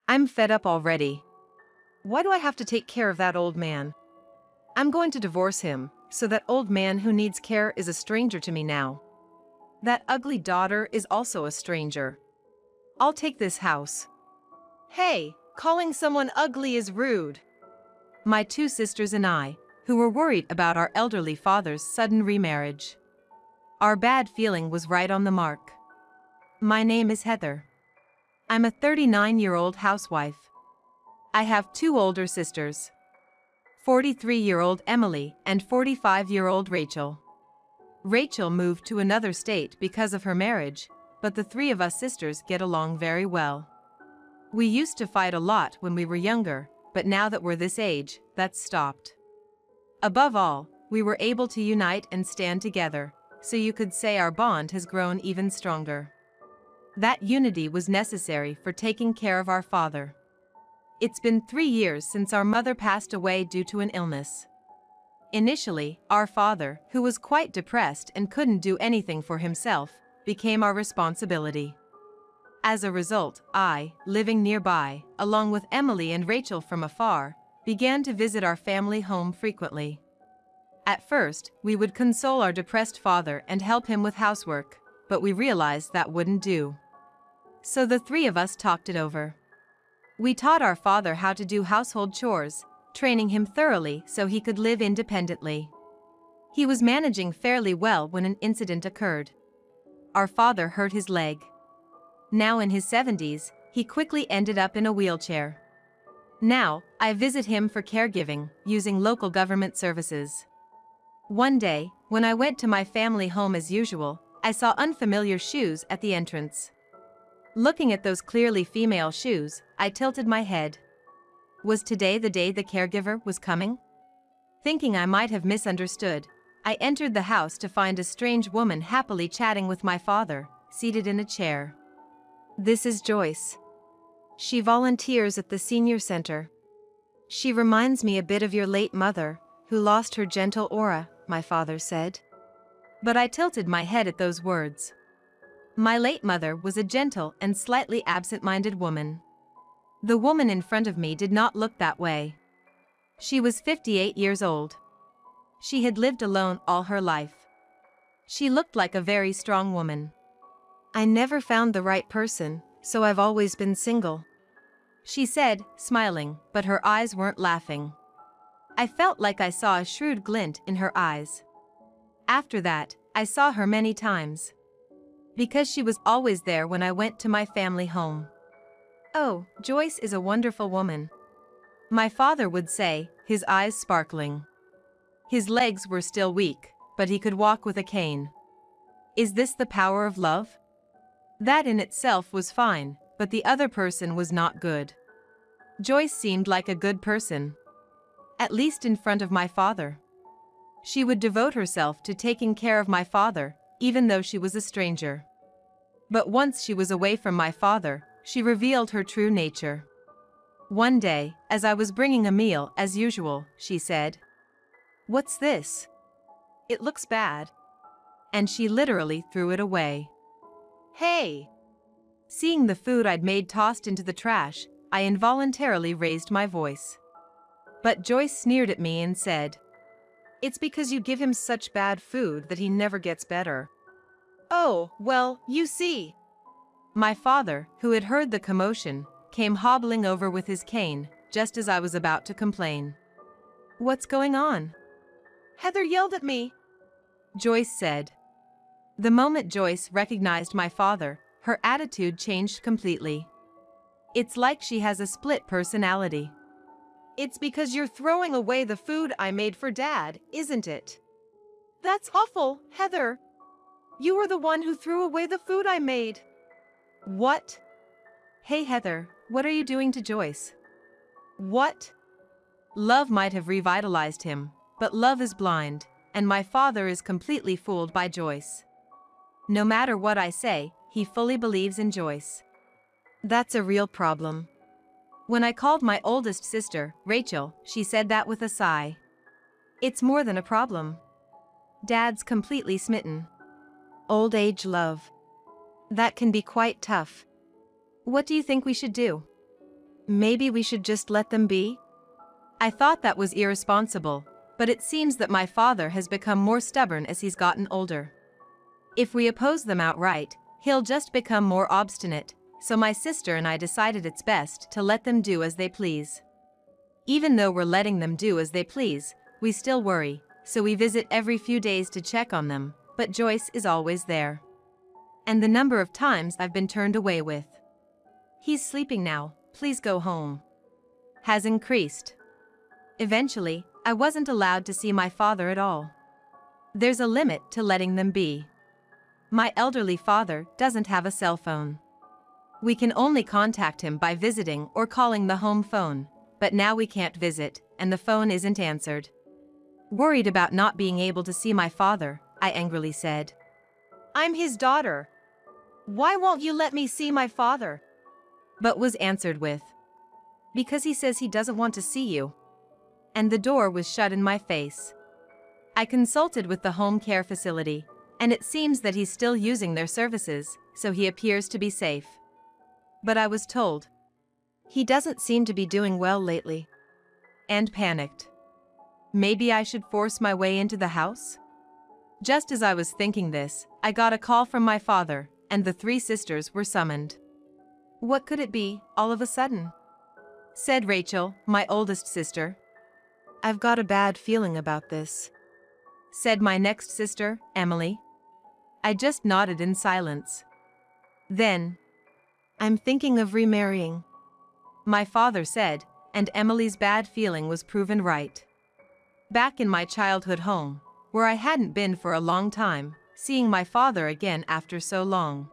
I'm fed up already. Why do I have to take care of that old man? I'm going to divorce him, so that old man who needs care is a stranger to me now. That ugly daughter is also a stranger. I'll take this house. Hey, calling someone ugly is rude. My two sisters and I, who were worried about our elderly father's sudden remarriage. Our bad feeling was right on the mark. My name is Heather. I'm a 39-year-old housewife. I have two older sisters. 43-year-old Emily and 45-year-old Rachel. Rachel moved to another state because of her marriage, but the three of us sisters get along very well. We used to fight a lot when we were younger, but now that we're this age, that's stopped. Above all, we were able to unite and stand together, so you could say our bond has grown even stronger. That unity was necessary for taking care of our father. It's been 3 years since our mother passed away due to an illness. Initially, our father, who was quite depressed and couldn't do anything for himself, became our responsibility. As a result, I, living nearby, along with Emily and Rachel from afar, began to visit our family home frequently. At first, we would console our depressed father and help him with housework, but we realized that wouldn't do. So the three of us talked it over. We taught our father how to do household chores, training him thoroughly so he could live independently. He was managing fairly well when an incident occurred. Our father hurt his leg. Now in his 70s, he quickly ended up in a wheelchair. Now, I visit him for caregiving, using local government services. One day, when I went to my family home as usual, I saw unfamiliar shoes at the entrance. Looking at those clearly female shoes, I tilted my head. Was today the day the caregiver was coming? Thinking I might have misunderstood, I entered the house to find a strange woman happily chatting with my father, seated in a chair. This is Joyce. She volunteers at the senior center. She reminds me a bit of your late mother, who lost her gentle aura, my father said. But I tilted my head at those words. My late mother was a gentle and slightly absent-minded woman. The woman in front of me did not look that way. She was 58 years old. She had lived alone all her life. She looked like a very strong woman. I never found the right person, so I've always been single. She said, smiling, but her eyes weren't laughing. I felt like I saw a shrewd glint in her eyes. After that, I saw her many times. Because she was always there when I went to my family home. Oh, Joyce is a wonderful woman. My father would say, his eyes sparkling. His legs were still weak, but he could walk with a cane. Is this the power of love? That in itself was fine, but the other person was not good. Joyce seemed like a good person. At least in front of my father. She would devote herself to taking care of my father, even though she was a stranger. But once she was away from my father, she revealed her true nature. One day, as I was bringing a meal as usual, she said, "What's this? It looks bad." And she literally threw it away. Hey! Seeing the food I'd made tossed into the trash, I involuntarily raised my voice. But Joyce sneered at me and said, "It's because you give him such bad food that he never gets better." Oh, well, you see. My father, who had heard the commotion, came hobbling over with his cane, just as I was about to complain. What's going on? Heather yelled at me, Joyce said. The moment Joyce recognized my father, her attitude changed completely. It's like she has a split personality. It's because you're throwing away the food I made for Dad, isn't it? That's awful, Heather. You were the one who threw away the food I made. What? Hey Heather, what are you doing to Joyce? What? Love might have revitalized him, but love is blind, and my father is completely fooled by Joyce. No matter what I say, he fully believes in Joyce. That's a real problem. When I called my oldest sister, Rachel, she said that with a sigh. It's more than a problem. Dad's completely smitten. Old age love. That can be quite tough. What do you think we should do? Maybe we should just let them be? I thought that was irresponsible, but it seems that my father has become more stubborn as he's gotten older. If we oppose them outright, he'll just become more obstinate, so my sister and I decided it's best to let them do as they please. Even though we're letting them do as they please, we still worry, so we visit every few days to check on them, but Joyce is always there. And the number of times I've been turned away with "He's sleeping now, please go home," has increased. Eventually, I wasn't allowed to see my father at all. There's a limit to letting them be. My elderly father doesn't have a cell phone. We can only contact him by visiting or calling the home phone, but now we can't visit, and the phone isn't answered. Worried about not being able to see my father, I angrily said, "I'm his daughter. Why won't you let me see my father?" But was answered with, "Because he says he doesn't want to see you." And the door was shut in my face. I consulted with the home care facility, and it seems that he's still using their services, so he appears to be safe. But I was told, "He doesn't seem to be doing well lately," and panicked. Maybe I should force my way into the house? Just as I was thinking this, I got a call from my father, and the 3 sisters were summoned. "What could it be, all of a sudden?" said Rachel, my oldest sister. "I've got a bad feeling about this," said my next sister, Emily. I just nodded in silence. Then, "I'm thinking of remarrying," my father said, and Emily's bad feeling was proven right. Back in my childhood home, where I hadn't been for a long time, seeing my father again after so long.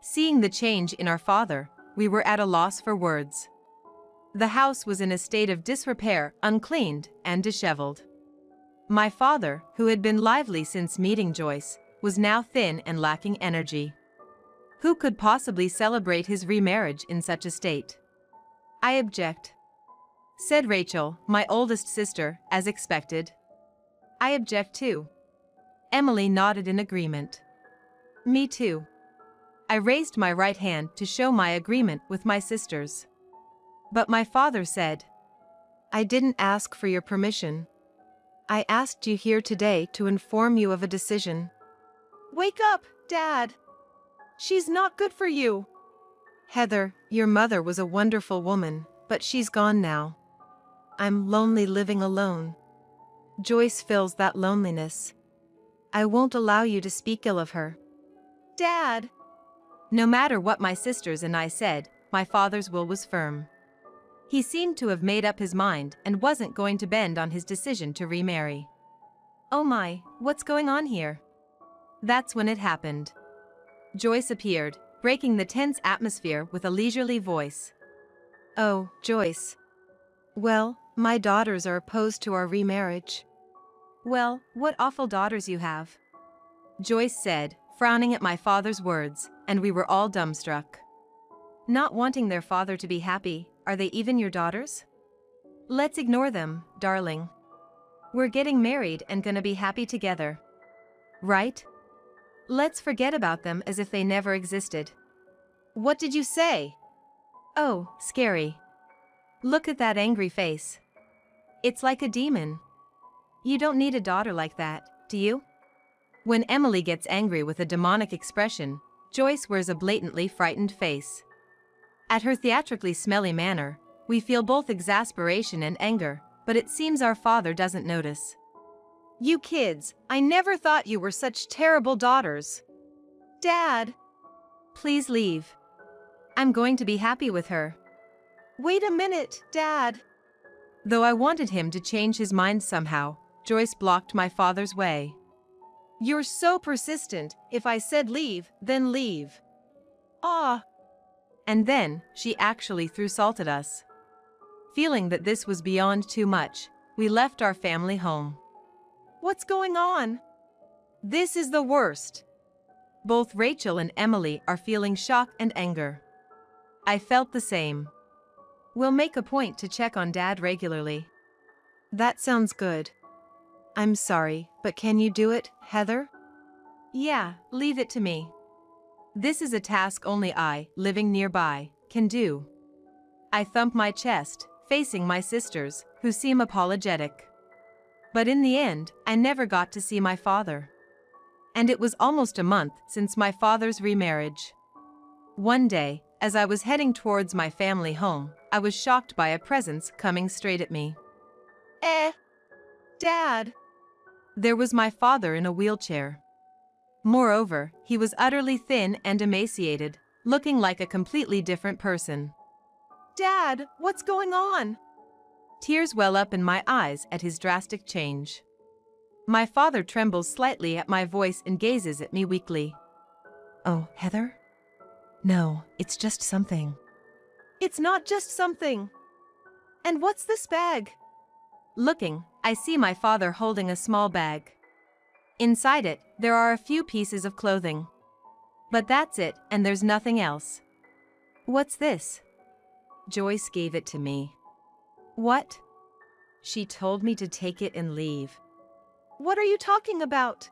Seeing the change in our father, we were at a loss for words. The house was in a state of disrepair, uncleaned and disheveled. My father, who had been lively since meeting Joyce, was now thin and lacking energy. Who could possibly celebrate his remarriage in such a state? "I object," said Rachel, my oldest sister, as expected. "I object too." Emily nodded in agreement. "Me too." I raised my right hand to show my agreement with my sisters. But my father said, "I didn't ask for your permission. I asked you here today to inform you of a decision." "Wake up, Dad! She's not good for you." "Heather, your mother was a wonderful woman, but she's gone now. I'm lonely living alone. Joyce fills that loneliness. I won't allow you to speak ill of her." "Dad!" No matter what my sisters and I said, my father's will was firm. He seemed to have made up his mind and wasn't going to bend on his decision to remarry. Oh my, what's going on here? That's when it happened. Joyce appeared, breaking the tense atmosphere with a leisurely voice. "Oh, Joyce. Well, my daughters are opposed to our remarriage." "Well, what awful daughters you have," Joyce said, frowning at my father's words, and we were all dumbstruck. "Not wanting their father to be happy, are they even your daughters?" "Let's ignore them, darling. We're getting married and gonna be happy together. Right? Let's forget about them as if they never existed." "What did you say?" "Oh, scary. Look at that angry face. It's like a demon. You don't need a daughter like that, do you?" When Emily gets angry with a demonic expression, Joyce wears a blatantly frightened face. At her theatrically smelly manner, we feel both exasperation and anger, but it seems our father doesn't notice. "You kids, I never thought you were such terrible daughters." "Dad!" "Please leave. I'm going to be happy with her." "Wait a minute, Dad." Though I wanted him to change his mind somehow, Joyce blocked my father's way. "You're so persistent. If I said leave, then leave." "Ah." And then, she actually threw salt at us. Feeling that this was beyond too much, we left our family home. "What's going on? This is the worst." Both Rachel and Emily are feeling shock and anger. I felt the same. "We'll make a point to check on Dad regularly." "That sounds good. I'm sorry, but can you do it, Heather?" "Yeah, leave it to me. This is a task only I, living nearby, can do." I thump my chest, facing my sisters, who seem apologetic. But in the end, I never got to see my father. And it was almost a month since my father's remarriage. One day, as I was heading towards my family home, I was shocked by a presence coming straight at me. Dad! There was my father in a wheelchair. Moreover, he was utterly thin and emaciated, looking like a completely different person. Dad, what's going on? Tears well up in my eyes at his drastic change. My father trembles slightly at my voice and gazes at me weakly. Oh, Heather? No, it's just something. It's not just something. And what's this bag? Looking, I see my father holding a small bag. Inside it, there are a few pieces of clothing. But that's it, and there's nothing else. What's this? Joyce gave it to me. What? She told me to take it and leave. What are you talking about?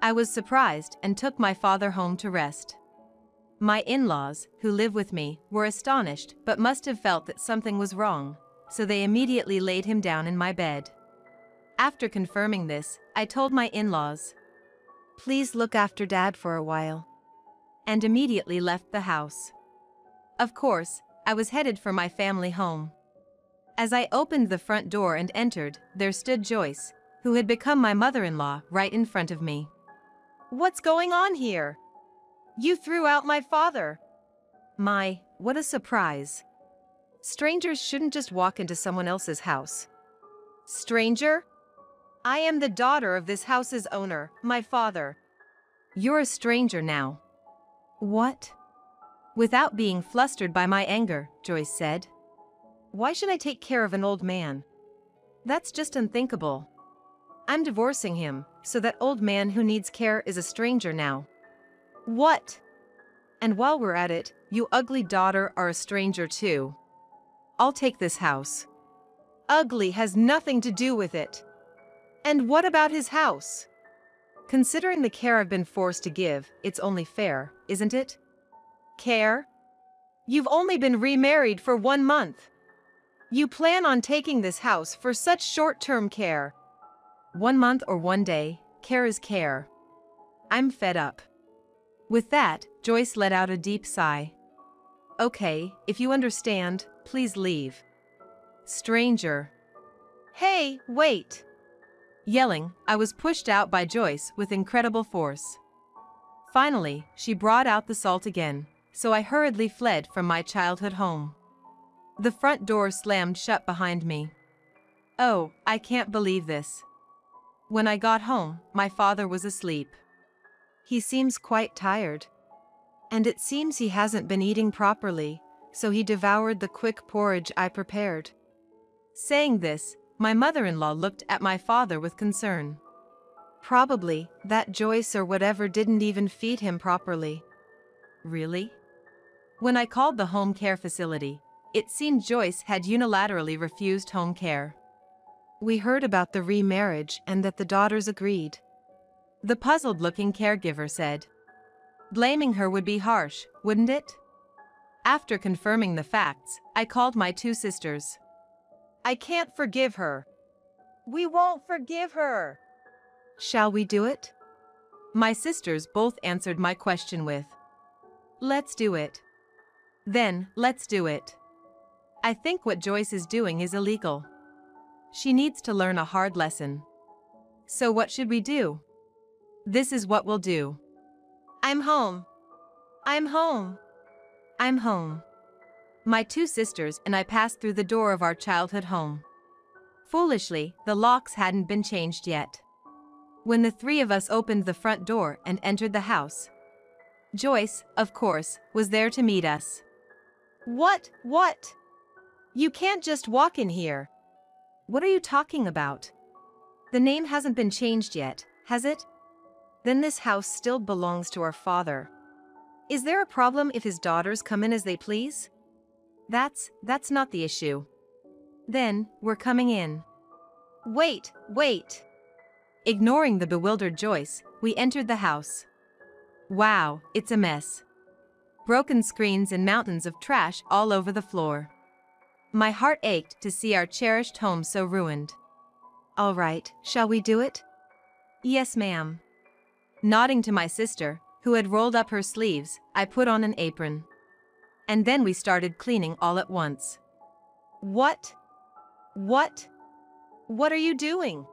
I was surprised and took my father home to rest. My in-laws, who live with me, were astonished but must have felt that something was wrong, so they immediately laid him down in my bed. After confirming this, I told my in-laws, "Please look after Dad for a while," and immediately left the house. Of course, I was headed for my family home. As I opened the front door and entered, there stood Joyce, who had become my mother-in-law, right in front of me. What's going on here? You threw out my father. What a surprise. Strangers shouldn't just walk into someone else's house. Stranger? I am the daughter of this house's owner, my father. You're a stranger now. What? Without being flustered by my anger, Joyce said. Why should I take care of an old man? That's just unthinkable. I'm divorcing him, so that old man who needs care is a stranger now. What? And while we're at it, you ugly daughter are a stranger too. I'll take this house. Ugly has nothing to do with it. And what about his house? Considering the care I've been forced to give, it's only fair, isn't it? Care? You've only been remarried for 1 month. You plan on taking this house for such short-term care. 1 month or 1 day, care is care. I'm fed up. With that, Joyce let out a deep sigh. Okay, if you understand, please leave. Stranger. Hey, wait! Yelling, I was pushed out by Joyce with incredible force. Finally, she brought out the salt again, so I hurriedly fled from my childhood home. The front door slammed shut behind me. Oh, I can't believe this. When I got home, my father was asleep. He seems quite tired. And it seems he hasn't been eating properly, so he devoured the quick porridge I prepared. Saying this, my mother-in-law looked at my father with concern. Probably, that Joyce or whatever didn't even feed him properly. Really? When I called the home care facility, it seemed Joyce had unilaterally refused home care. We heard about the remarriage and that the daughters agreed. The puzzled-looking caregiver said. Blaming her would be harsh, wouldn't it? After confirming the facts, I called my 2 sisters. I can't forgive her. We won't forgive her. Shall we do it? My sisters both answered my question with, let's do it. Then, let's do it. I think what Joyce is doing is illegal. She needs to learn a hard lesson. So what should we do? This is what we'll do. I'm home. I'm home. I'm home. My 2 sisters and I passed through the door of our childhood home. Foolishly, the locks hadn't been changed yet. When the 3 of us opened the front door and entered the house, Joyce, of course, was there to meet us. What? You can't just walk in here. What are you talking about? The name hasn't been changed yet, has it? Then this house still belongs to our father. Is there a problem if his daughters come in as they please? That's not the issue. Then, we're coming in. Wait! Ignoring the bewildered Joyce, we entered the house. Wow, it's a mess. Broken screens and mountains of trash all over the floor. My heart ached to see our cherished home so ruined. All right, shall we do it? Yes, ma'am. Nodding to my sister, who had rolled up her sleeves, I put on an apron. And then we started cleaning all at once. What? What? What are you doing?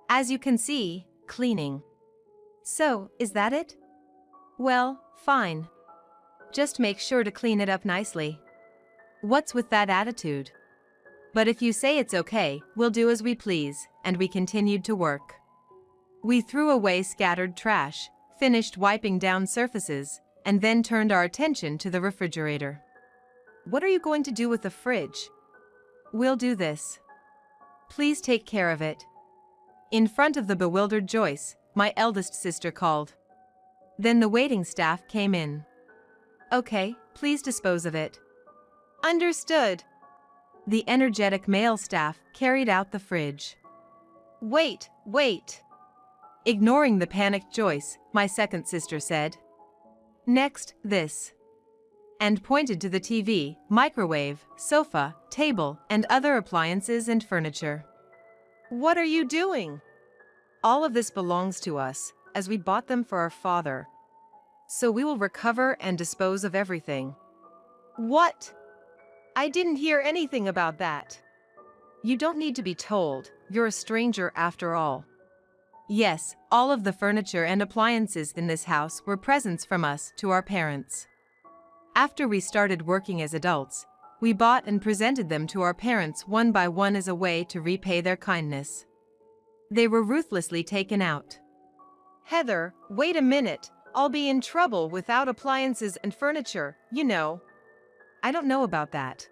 As you can see, cleaning. So, is that it? Well, fine. Just make sure to clean it up nicely. What's with that attitude? But if you say it's okay, we'll do as we please, and we continued to work. We threw away scattered trash, finished wiping down surfaces, and then turned our attention to the refrigerator. What are you going to do with the fridge? We'll do this. Please take care of it. In front of the bewildered Joyce, my eldest sister called. Then the waiting staff came in. Okay, please dispose of it. Understood. The energetic male staff carried out the fridge. Wait. Ignoring the panicked Joyce, my second sister said. Next, this. And pointed to the TV, microwave, sofa, table, and other appliances and furniture. What are you doing? All of this belongs to us, as we bought them for our father. So we will recover and dispose of everything. What? I didn't hear anything about that. You don't need to be told, you're a stranger after all. Yes, all of the furniture and appliances in this house were presents from us to our parents. After we started working as adults, we bought and presented them to our parents one by one as a way to repay their kindness. They were ruthlessly taken out. Heather, wait a minute, I'll be in trouble without appliances and furniture, you know. I don't know about that.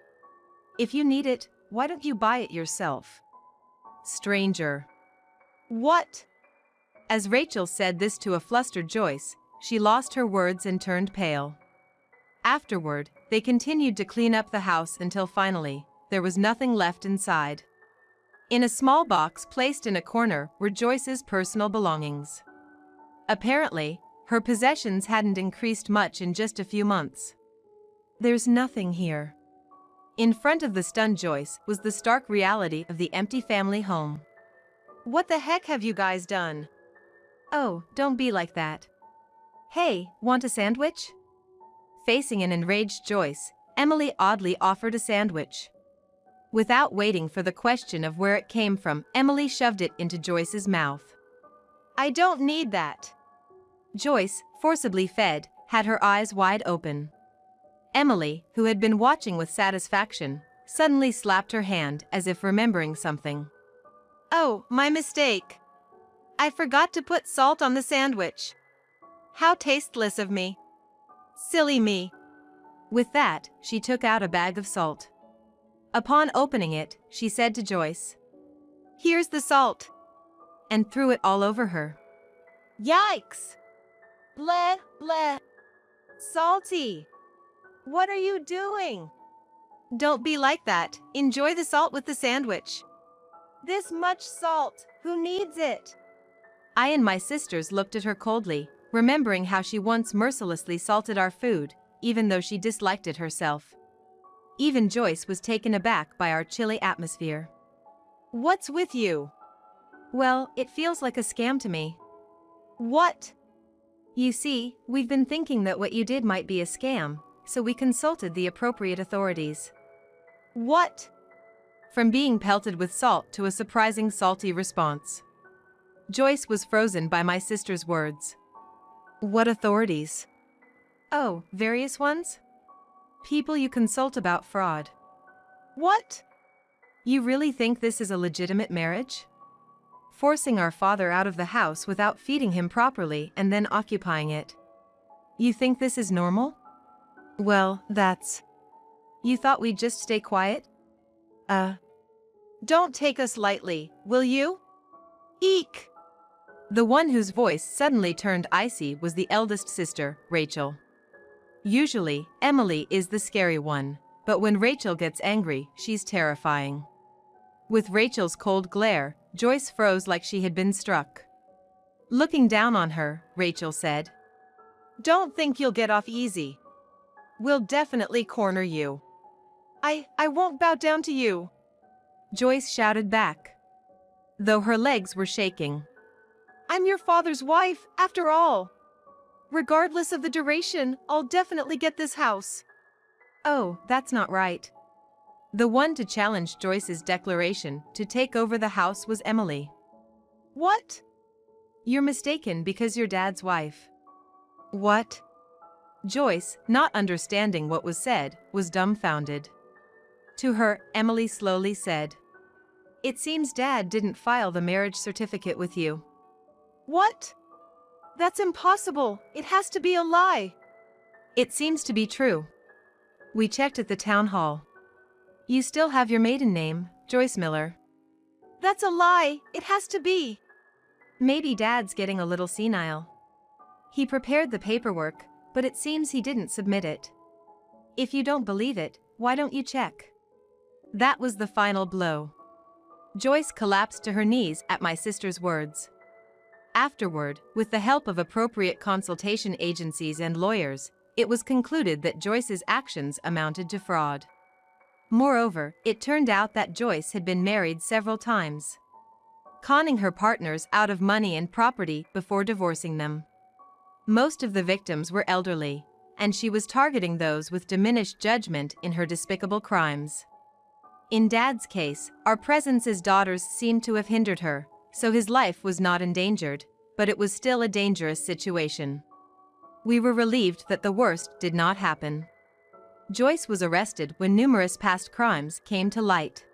If you need it, why don't you buy it yourself? Stranger. What? As Rachel said this to a flustered Joyce, she lost her words and turned pale. Afterward, they continued to clean up the house until finally, there was nothing left inside. In a small box placed in a corner were Joyce's personal belongings. Apparently, her possessions hadn't increased much in just a few months. There's nothing here. In front of the stunned Joyce was the stark reality of the empty family home. What the heck have you guys done? Oh, don't be like that. Hey, want a sandwich? Facing an enraged Joyce, Emily oddly offered a sandwich. Without waiting for the question of where it came from, Emily shoved it into Joyce's mouth. I don't need that. Joyce, forcibly fed, had her eyes wide open. Emily, who had been watching with satisfaction, suddenly slapped her hand as if remembering something. Oh, my mistake. I forgot to put salt on the sandwich. How tasteless of me. Silly me. With that, she took out a bag of salt. Upon opening it, she said to Joyce, "Here's the salt," and threw it all over her. Yikes! Bleh, bleh. Salty. What are you doing? Don't be like that. Enjoy the salt with the sandwich. This much salt, who needs it? I and my sisters looked at her coldly, remembering how she once mercilessly salted our food, even though she disliked it herself. Even Joyce was taken aback by our chilly atmosphere. What's with you? Well, it feels like a scam to me. What? You see, we've been thinking that what you did might be a scam, so we consulted the appropriate authorities. What? From being pelted with salt to a surprising salty response. Joyce was frozen by my sister's words. What authorities? Oh, various ones? People you consult about fraud. What? You really think this is a legitimate marriage? Forcing our father out of the house without feeding him properly and then occupying it. You think this is normal? Well, that's... You thought we'd just stay quiet? Don't take us lightly, will you? Eek! The one whose voice suddenly turned icy was the eldest sister, Rachel. Usually, Emily is the scary one, but when Rachel gets angry, she's terrifying. With Rachel's cold glare, Joyce froze like she had been struck. Looking down on her, Rachel said, "Don't think you'll get off easy. We'll definitely corner you." I won't bow down to you," Joyce shouted back, though her legs were shaking. "I'm your father's wife, after all. Regardless of the duration, I'll definitely get this house." Oh, that's not right. The one to challenge Joyce's declaration to take over the house was Emily. "What?" "You're mistaken because you're Dad's wife." "What?" Joyce, not understanding what was said, was dumbfounded. To her, Emily slowly said, "It seems Dad didn't file the marriage certificate with you." "What? That's impossible. It has to be a lie." "It seems to be true. We checked at the town hall. You still have your maiden name, Joyce Miller." "That's a lie. It has to be." "Maybe Dad's getting a little senile. He prepared the paperwork, but it seems he didn't submit it. If you don't believe it, why don't you check?" That was the final blow. Joyce collapsed to her knees at my sister's words. Afterward, with the help of appropriate consultation agencies and lawyers, it was concluded that Joyce's actions amounted to fraud. Moreover, it turned out that Joyce had been married several times, conning her partners out of money and property before divorcing them. Most of the victims were elderly, and she was targeting those with diminished judgment in her despicable crimes. In Dad's case, our presence as daughters seemed to have hindered her, so his life was not endangered, but it was still a dangerous situation. We were relieved that the worst did not happen. Joyce was arrested when numerous past crimes came to light.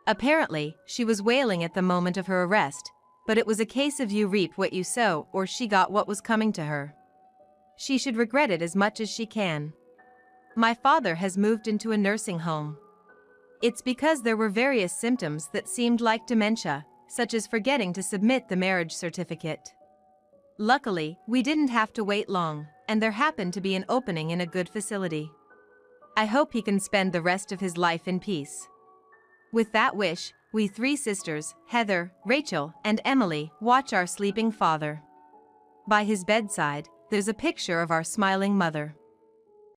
Apparently, she was wailing at the moment of her arrest, but it was a case of you reap what you sow, or she got what was coming to her. She should regret it as much as she can. My father has moved into a nursing home. It's because there were various symptoms that seemed like dementia, such as forgetting to submit the marriage certificate. Luckily, we didn't have to wait long, and there happened to be an opening in a good facility. I hope he can spend the rest of his life in peace. With that wish, we three sisters, Heather, Rachel, and Emily, watch our sleeping father. By his bedside, there's a picture of our smiling mother.